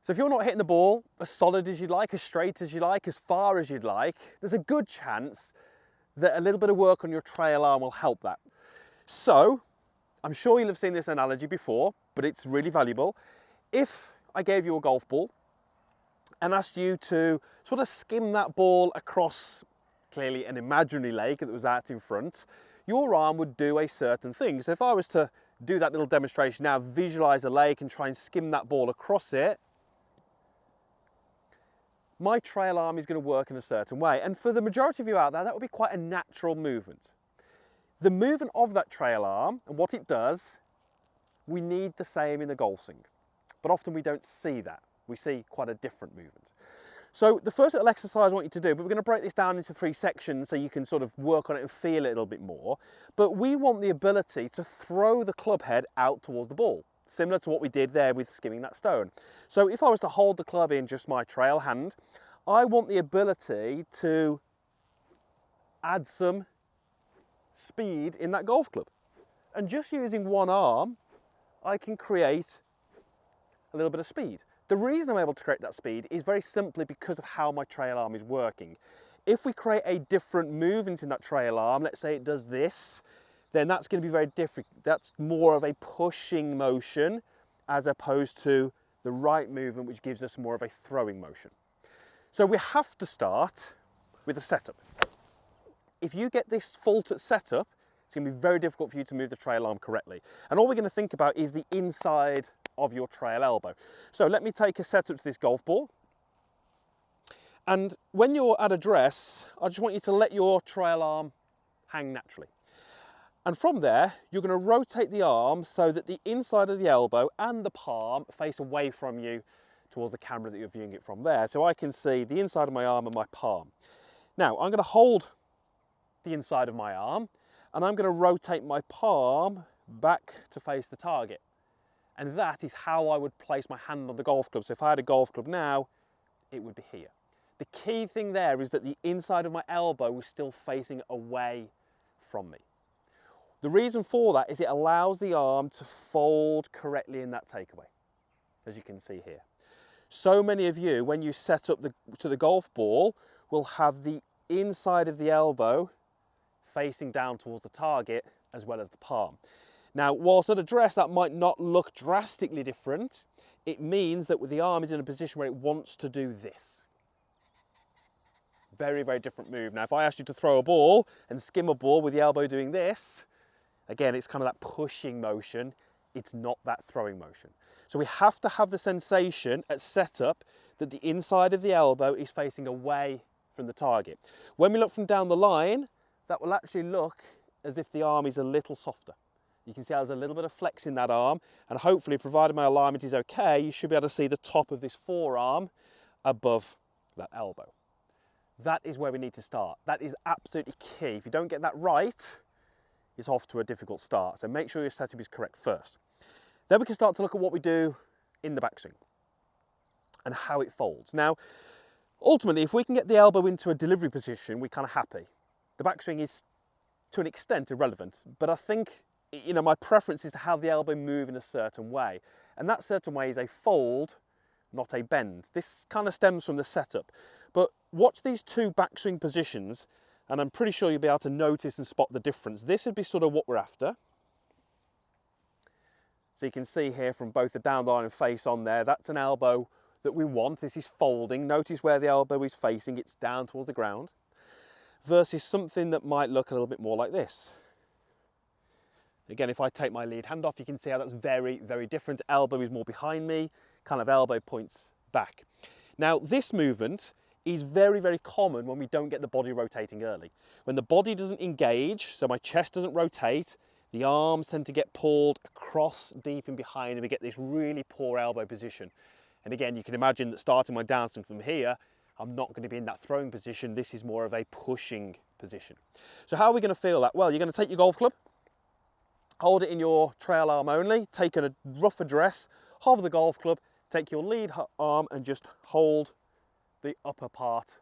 So if you're not hitting the ball as solid as you'd like, as straight as you like, as far as you'd like, there's a good chance that a little bit of work on your trail arm will help that. So I'm sure you'll have seen this analogy before, but it's really valuable. If I gave you a golf ball and asked you to sort of skim that ball across clearly an imaginary lake that was out in front, your arm would do a certain thing. So if I was to do that little demonstration now, visualize a lake and try and skim that ball across it, my trail arm is going to work in a certain way. And for the majority of you out there, that would be quite a natural movement. The movement of that trail arm and what it does, we need the same in the golf swing. But often we don't see that. We see quite a different movement. So the first little exercise I want you to do, but we're going to break this down into 3 sections so you can sort of work on it and feel it a little bit more. But we want the ability to throw the club head out towards the ball, similar to what we did there with skimming that stone. So if I was to hold the club in just my trail hand, I want the ability to add some speed in that golf club. And just using one arm, I can create a little bit of speed. The reason I'm able to create that speed is very simply because of how my trail arm is working. If we create a different movement in that trail arm, let's say it does this, then that's going to be very different. That's more of a pushing motion as opposed to the right movement, which gives us more of a throwing motion. So we have to start with a setup. If you get this fault at setup, it's going to be very difficult for you to move the trail arm correctly. And all we're going to think about is the inside of your trail elbow. So let me take a setup to this golf ball. And when you're at address, I just want you to let your trail arm hang naturally. And from there, you're going to rotate the arm so that the inside of the elbow and the palm face away from you towards the camera that you're viewing it from there. So I can see the inside of my arm and my palm. Now, I'm going to hold the inside of my arm and I'm going to rotate my palm back to face the target. And that is how I would place my hand on the golf club. So if I had a golf club now, it would be here. The key thing there is that the inside of my elbow is still facing away from me. The reason for that is it allows the arm to fold correctly in that takeaway, as you can see here. So many of you, when you set up to the golf ball, will have the inside of the elbow facing down towards the target as well as the palm. Now, whilst at address that might not look drastically different, it means that the arm is in a position where it wants to do this. Very, very different move. Now, if I asked you to throw a ball and skim a ball with the elbow doing this, again, it's kind of that pushing motion. It's not that throwing motion. So we have to have the sensation at setup that the inside of the elbow is facing away from the target. When we look from down the line, that will actually look as if the arm is a little softer. You can see there's a little bit of flex in that arm, and hopefully, provided my alignment is okay, you should be able to see the top of this forearm above that elbow. That is where we need to start. That is absolutely key. If you don't get that right, it's off to a difficult start. So make sure your setup is correct first. Then we can start to look at what we do in the backswing and how it folds. Now, ultimately, if we can get the elbow into a delivery position, we're kind of happy. The backswing is, to an extent, irrelevant, but I think, you know, my preference is to have the elbow move in a certain way. And that certain way is a fold, not a bend. This kind of stems from the setup. But watch these 2 backswing positions, and I'm pretty sure you'll be able to notice and spot the difference. This would be sort of what we're after. So you can see here from both the down the line and face on there, that's an elbow that we want. This is folding. Notice where the elbow is facing, it's down towards the ground. Versus something that might look a little bit more like this. Again, if I take my lead hand off, you can see how that's very, very different. Elbow is more behind me, kind of elbow points back. Now, this movement is very, very common when we don't get the body rotating early. When the body doesn't engage, so my chest doesn't rotate, the arms tend to get pulled across deep and behind, and we get this really poor elbow position. And again, you can imagine that starting my downswing from here, I'm not going to be in that throwing position. This is more of a pushing position. So how are we going to feel that? Well, you're going to take your golf club, hold it in your trail arm only, take a rough address, hover the golf club, take your lead arm and just hold the upper part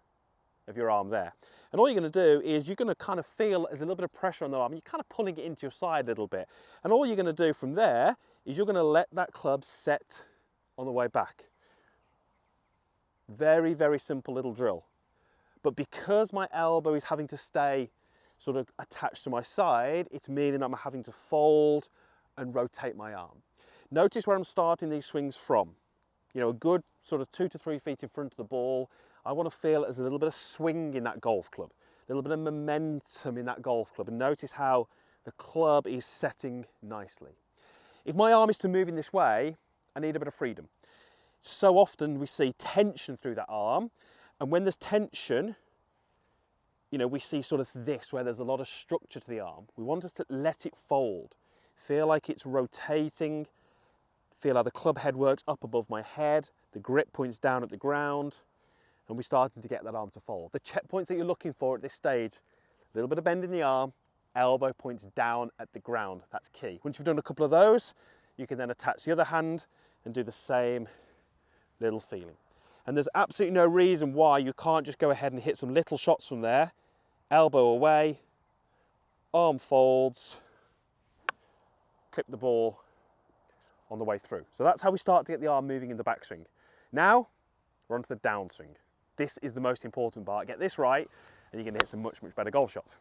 of your arm there. And all you're going to do is you're going to kind of feel there's a little bit of pressure on the arm. You're kind of pulling it into your side a little bit. And all you're going to do from there is you're going to let that club set on the way back. Very, very simple little drill. But because my elbow is having to stay sort of attached to my side, it's meaning that I'm having to fold and rotate my arm. Notice where I'm starting these swings from. You know, a good sort of 2 to 3 feet in front of the ball. I want to feel there's a little bit of swing in that golf club, a little bit of momentum in that golf club, and notice how the club is setting nicely. If my arm is to move in this way, I need a bit of freedom. So often we see tension through that arm, and when there's tension, you know, we see sort of this, where there's a lot of structure to the arm. We want us to let it fold, feel like it's rotating, feel how the club head works up above my head, the grip points down at the ground, and we're starting to get that arm to fold. The checkpoints that you're looking for at this stage, a little bit of bend in the arm, elbow points down at the ground. That's key. Once you've done a couple of those, you can then attach the other hand and do the same little feeling. And there's absolutely no reason why you can't just go ahead and hit some little shots from there. Elbow away, arm folds, clip the ball on the way through. So that's how we start to get the arm moving in the backswing. Now, we're on to the downswing. This is the most important part. Get this right, and you're going to hit some much, much better golf shots.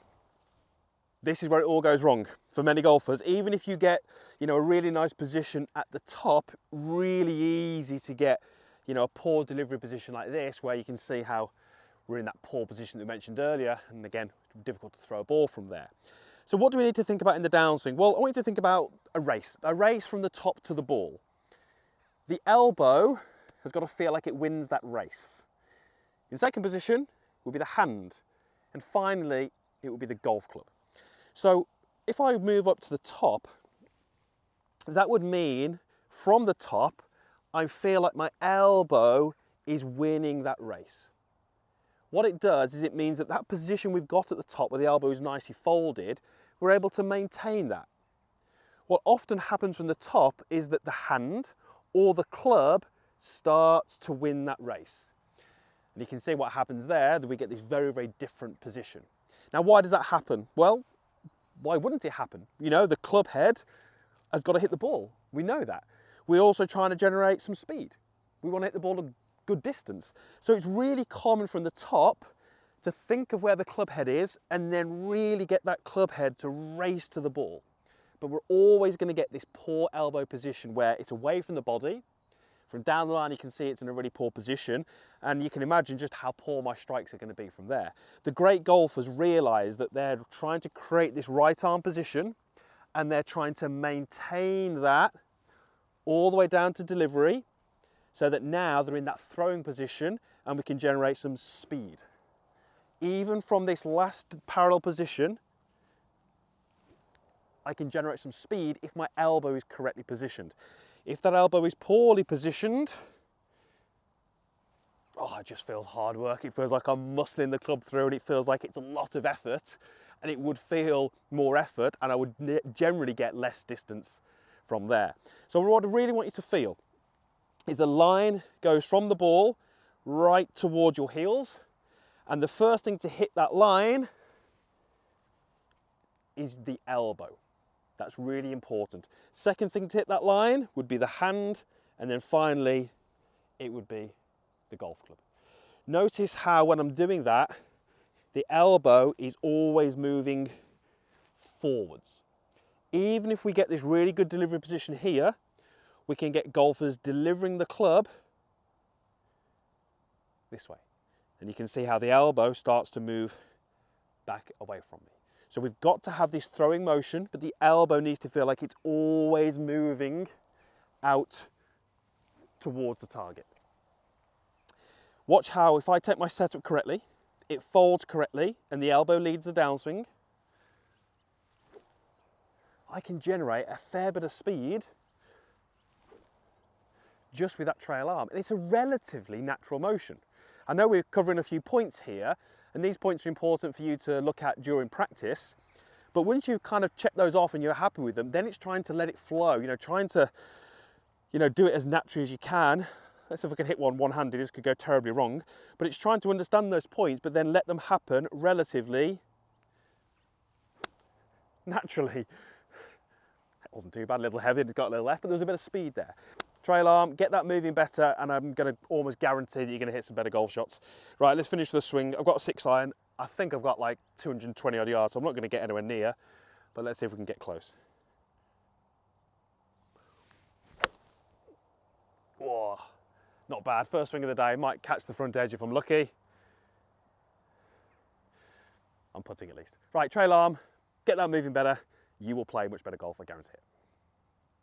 This is where it all goes wrong for many golfers. Even if you get, you know, a really nice position at the top, really easy to get, you know, a poor delivery position like this, where you can see how we're in that poor position that we mentioned earlier, and again, difficult to throw a ball from there. So what do we need to think about in the downswing? Well, I want you to think about a race from the top to the ball. The elbow has got to feel like it wins that race. In second position will be the hand, and finally it will be the golf club. So if I move up to the top, that would mean from the top I feel like my elbow is winning that race. What it does is it means that that position we've got at the top where the elbow is nicely folded, we're able to maintain that. What often happens from the top is that the hand or the club starts to win that race. And you can see what happens there, that we get this very, very different position. Now, why does that happen? Well, why wouldn't it happen? You know, the club head has got to hit the ball. We know that. We're also trying to generate some speed. We want to hit the ball a good distance. So it's really common from the top to think of where the club head is and then really get that club head to race to the ball. But we're always going to get this poor elbow position where it's away from the body. From down the line, you can see it's in a really poor position, and you can imagine just how poor my strikes are going to be from there. The great golfers realise that they're trying to create this right arm position, and they're trying to maintain that all the way down to delivery, so that now they're in that throwing position, and we can generate some speed. Even from this last parallel position, I can generate some speed if my elbow is correctly positioned. If that elbow is poorly positioned, oh, it just feels hard work. It feels like I'm muscling the club through, and it feels like it's a lot of effort, and it would feel more effort, and I would generally get less distance from there. So what I really want you to feel is the line goes from the ball right towards your heels, and the first thing to hit that line is the elbow. That's really important. Second thing to hit that line would be the hand, and then finally it would be the golf club. Notice how when I'm doing that, the elbow is always moving forwards. Even if we get this really good delivery position here, we can get golfers delivering the club this way. And you can see how the elbow starts to move back away from me. So we've got to have this throwing motion, but the elbow needs to feel like it's always moving out towards the target. Watch how if I take my setup correctly, it folds correctly, and the elbow leads the downswing, I can generate a fair bit of speed just with that trail arm. And it's a relatively natural motion. I know we're covering a few points here, and these points are important for you to look at during practice, but once you've kind of checked those off and you're happy with them, then it's trying to let it flow, trying to, do it as naturally as you can. Let's see if I can hit one-handed, this could go terribly wrong, but it's trying to understand those points, but then let them happen relatively naturally. It wasn't too bad, a little heavy, it got a little left, but there was a bit of speed there. Trail arm, get that moving better, and I'm going to almost guarantee that you're going to hit some better golf shots. Right, let's finish with a swing. I've got a 6-iron. I think I've got like 220 odd yards, so I'm not going to get anywhere near, but let's see if we can get close. Whoa, not bad. First swing of the day. Might catch the front edge if I'm lucky. I'm putting at least. Right, trail arm, get that moving better. You will play much better golf, I guarantee it.